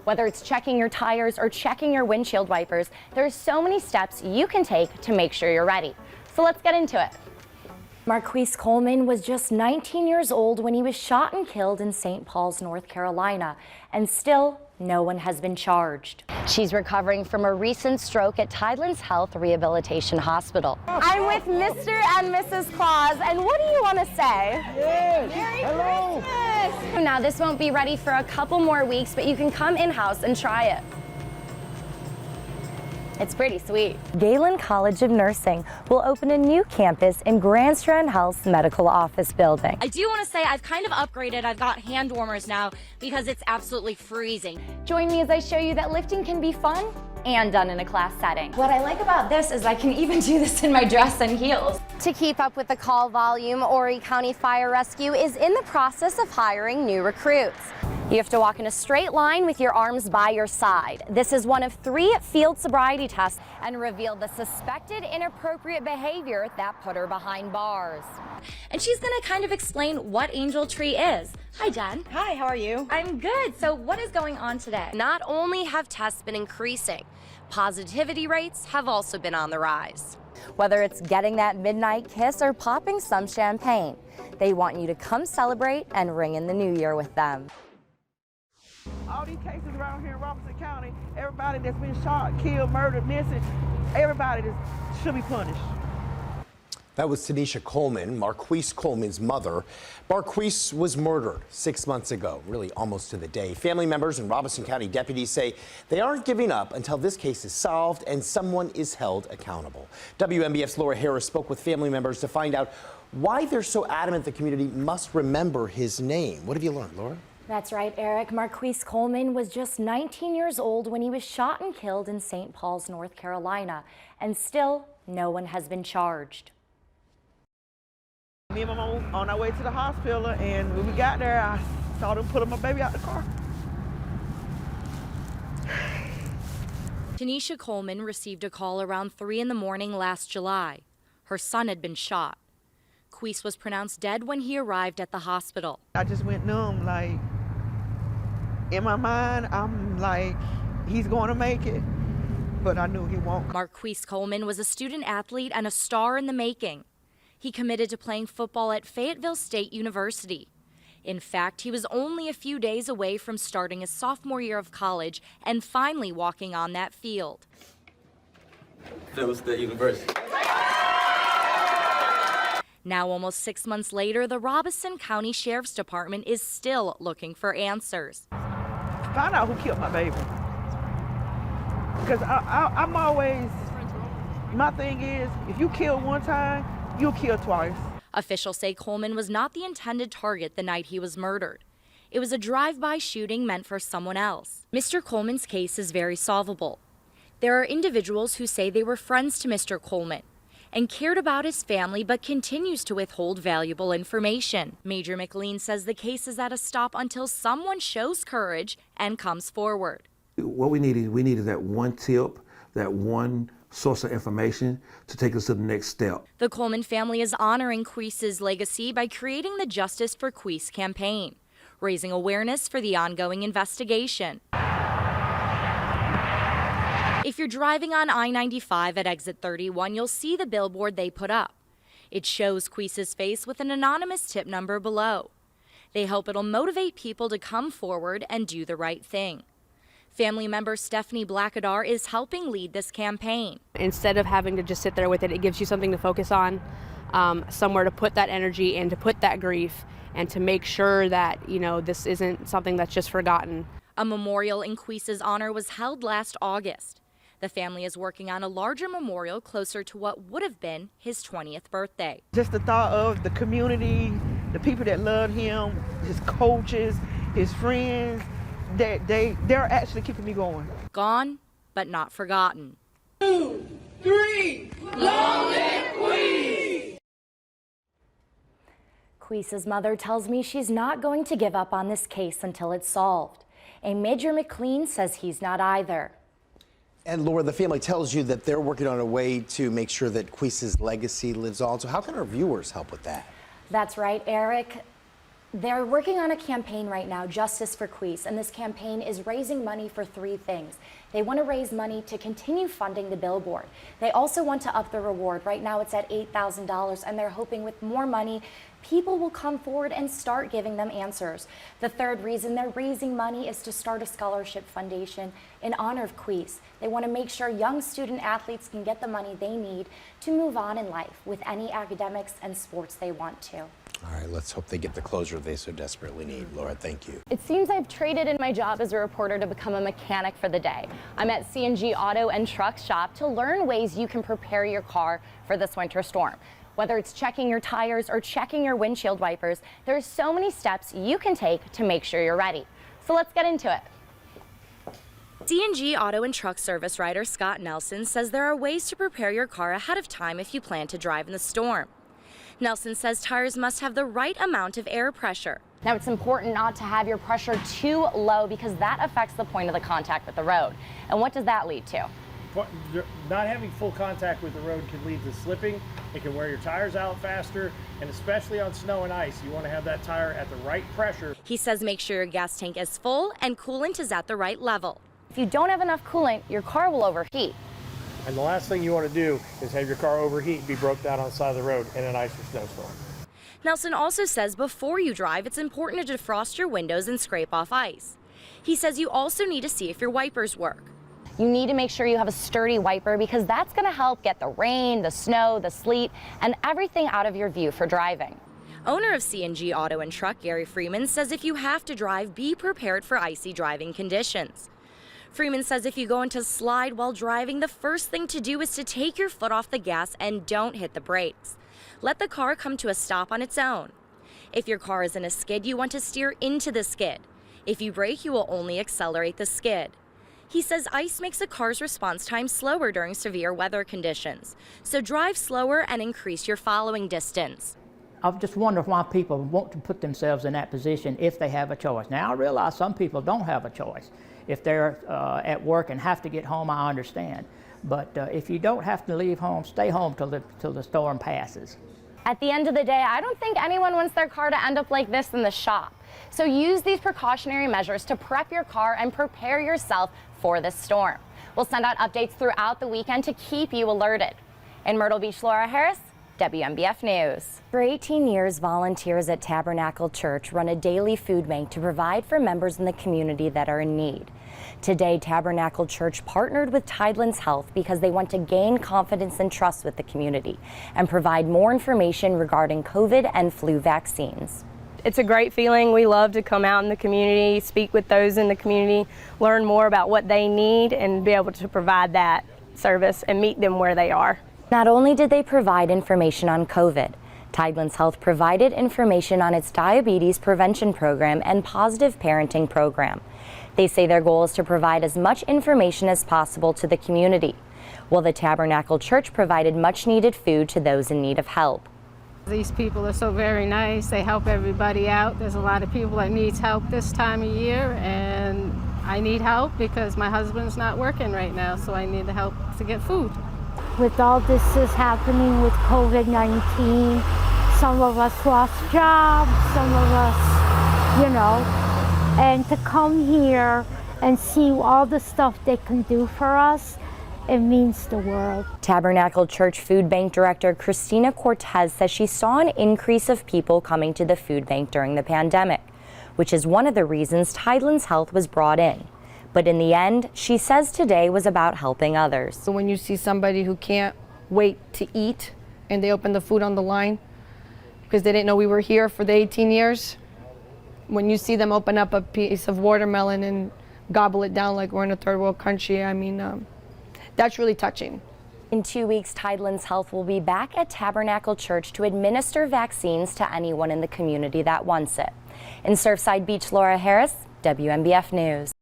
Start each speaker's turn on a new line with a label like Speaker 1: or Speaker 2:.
Speaker 1: Whether it's checking your tires or checking your windshield wipers, there's so many steps you can take to make sure you're ready. So let's get into it. Marquise Coleman was just 19 years old when he was shot and killed in St. Paul's, North Carolina, and still no one has been charged. She's recovering from a recent stroke at Tidelands Health Rehabilitation Hospital. I'm with Mr. and Mrs. Claus, and what do you want to say?
Speaker 2: Yes.
Speaker 1: Merry Christmas! Now, this won't be ready for a couple more weeks, but you can come in-house and try it. It's pretty sweet. Galen College of Nursing will open a new campus in Grand Strand Health's medical office building.
Speaker 3: I do want to say I've kind of upgraded. I've got hand warmers now because it's absolutely freezing.
Speaker 1: Join me as I show you that lifting can be fun and done in a class setting. What I like about this is I can even do this in my dress and heels. To keep up with the call volume, Horry County Fire Rescue is in the process of hiring new recruits. You have to walk in a straight line with your arms by your side. This is one of 3 field sobriety tests and revealed the suspected inappropriate behavior that put her behind bars.
Speaker 3: And she's going to kind of explain what Angel Tree is. Hi, Jen.
Speaker 4: Hi, how are you?
Speaker 3: I'm good. So what is going on today?
Speaker 1: Not only have tests been increasing, positivity rates have also been on the rise. Whether it's getting that midnight kiss or popping some champagne, they want you to come celebrate and ring in the new year with them.
Speaker 2: All these cases around here in Robertson County, everybody that's been shot, killed, murdered, missing, everybody should be punished.
Speaker 5: That was Tanisha Coleman, Marquise Coleman's mother. Marquise was murdered 6 months ago, really almost to the day. Family members and Robeson County deputies say they aren't giving up until this case is solved and someone is held accountable. WMBF's Laura Harris spoke with family members to find out why they're so adamant the community must remember his name. What have you learned, Laura?
Speaker 1: That's right, Eric. Marquise Coleman was just 19 years old when he was shot and killed in St. Paul's, North Carolina, and still no one has been charged.
Speaker 2: Me and my mom on our way to the hospital, and when we got there, I saw them pulling my baby out the car.
Speaker 3: Tanisha Coleman received a call around 3 in the morning last July. Her son had been shot. Marquise was pronounced dead when he arrived at the hospital.
Speaker 2: I just went numb, like, in my mind, I'm like, he's going to make it, but I knew he won't.
Speaker 3: Marquise Coleman was a student athlete and a star in the making. He committed to playing football at Fayetteville State University. In fact, he was only a few days away from starting his sophomore year of college and finally walking on that field.
Speaker 6: Fayetteville State University.
Speaker 3: Now, almost 6 months later, the Robeson County Sheriff's Department is still looking for answers.
Speaker 2: Find out who killed my baby. Because I'm always, my thing is, if you kill one time, you'll kill twice.
Speaker 3: Officials say Coleman was not the intended target the night he was murdered. It was a drive-by shooting meant for someone else. Mr. Coleman's case is very solvable. There are individuals who say they were friends to Mr. Coleman and cared about his family, but continues to withhold valuable information. Major McLean says the case is at a stop until someone shows courage and comes forward.
Speaker 7: What we need is that one tip, that one source of information to take us to the next step.
Speaker 3: The Coleman family is honoring Marquise's legacy by creating the Justice for Marquise campaign, raising awareness for the ongoing investigation. If you're driving on I-95 at exit 31, you'll see the billboard they put up. It shows Marquise's face with an anonymous tip number below. They hope it'll motivate people to come forward and do the right thing. Family member Stephanie Blackadar is helping lead this campaign.
Speaker 4: Instead of having to just sit there with it, it gives you something to focus on, somewhere to put that energy and to put that grief and to make sure that, this isn't something that's just forgotten.
Speaker 3: A memorial in Marquise's honor was held last August. The family is working on a larger memorial closer to what would have been his 20th birthday.
Speaker 2: Just the thought of the community, the people that love him, his coaches, his friends, they're actually keeping me going.
Speaker 3: Gone, but not forgotten.
Speaker 8: 2, 3, long live Queese!
Speaker 1: Marquise's mother tells me she's not going to give up on this case until it's solved. And Major McLean says he's not either.
Speaker 5: And Laura, the family tells you that they're working on a way to make sure that Marquise's legacy lives on. So how can our viewers help with that?
Speaker 1: That's right, Eric. They're working on a campaign right now, Justice for Queese, and this campaign is raising money for 3 things. They want to raise money to continue funding the billboard. They also want to up the reward. Right now it's at $8,000, and they're hoping with more money, people will come forward and start giving them answers. The third reason they're raising money is to start a scholarship foundation in honor of Queese. They want to make sure young student athletes can get the money they need to move on in life with any academics and sports they want to.
Speaker 5: All right, let's hope they get the closure they so desperately need. Laura, thank you.
Speaker 1: It seems I've traded in my job as a reporter to become a mechanic for the day. I'm at CNG Auto and Truck Shop to learn ways you can prepare your car for this winter storm. Whether it's checking your tires or checking your windshield wipers, there's so many steps you can take to make sure you're ready. So let's get into it.
Speaker 3: CNG Auto and Truck Service Writer Scott Nelson says there are ways to prepare your car ahead of time if you plan to drive in the storm. Nelson says tires must have the right amount of air pressure.
Speaker 1: Now, it's important not to have your pressure too low because that affects the point of the contact with the road. And what does that lead to?
Speaker 9: Not having full contact with the road can lead to slipping. It can wear your tires out faster, and especially on snow and ice, you want to have that tire at the right pressure.
Speaker 3: He says make sure your gas tank is full and coolant is at the right level.
Speaker 1: If you don't have enough coolant, your car will overheat.
Speaker 9: And the last thing you want to do is have your car overheat and be broke down on the side of the road in an ice or snowstorm.
Speaker 3: Nelson also says before you drive, it's important to defrost your windows and scrape off ice. He says you also need to see if your wipers work.
Speaker 1: You need to make sure you have a sturdy wiper because that's going to help get the rain, the snow, the sleet, and everything out of your view for driving.
Speaker 3: Owner of CNG Auto and Truck, Gary Freeman, says if you have to drive, be prepared for icy driving conditions. Freeman says if you go into slide while driving, the first thing to do is to take your foot off the gas and don't hit the brakes. Let the car come to a stop on its own. If your car is in a skid, you want to steer into the skid. If you brake, you will only accelerate the skid. He says ice makes a car's response time slower during severe weather conditions. So drive slower and increase your following distance.
Speaker 10: I just wonder why people want to put themselves in that position if they have a choice. Now, I realize some people don't have a choice. If they're at work and have to get home, I understand. But if you don't have to leave home, stay home till the storm passes.
Speaker 1: At the end of the day, I don't think anyone wants their car to end up like this in the shop. So use these precautionary measures to prep your car and prepare yourself for this storm. We'll send out updates throughout the weekend to keep you alerted. In Myrtle Beach, Laura Harris, WMBF News. For 18 years, volunteers at Tabernacle Church run a daily food bank to provide for members in the community that are in need. Today, Tabernacle Church partnered with Tidelands Health because they want to gain confidence and trust with the community and provide more information regarding COVID and flu vaccines.
Speaker 11: It's a great feeling. We love to come out in the community, speak with those in the community, learn more about what they need and be able to provide that service and meet them where they are.
Speaker 1: Not only did they provide information on COVID, Tidelands Health provided information on its diabetes prevention program and positive parenting program. They say their goal is to provide as much information as possible to the community, while the Tabernacle Church provided much needed food to those in need of help.
Speaker 12: These people are so very nice. They help everybody out. There's a lot of people that needs help this time of year, and I need help because my husband's not working right now, so I need the help to get food.
Speaker 13: With all this is happening with COVID-19, some of us lost jobs, some of us, and to come here and see all the stuff they can do for us, it means the world.
Speaker 1: Tabernacle Church Food Bank Director Christina Cortez says she saw an increase of people coming to the food bank during the pandemic, which is one of the reasons Tidelands Health was brought in. But in the end, she says today was about helping others.
Speaker 14: So when you see somebody who can't wait to eat and they open the food on the line because they didn't know we were here for the 18 years, when you see them open up a piece of watermelon and gobble it down like we're in a third world country, I mean, that's really touching.
Speaker 1: In 2 weeks, Tidelands Health will be back at Tabernacle Church to administer vaccines to anyone in the community that wants it. In Surfside Beach, Laura Harris, WMBF News.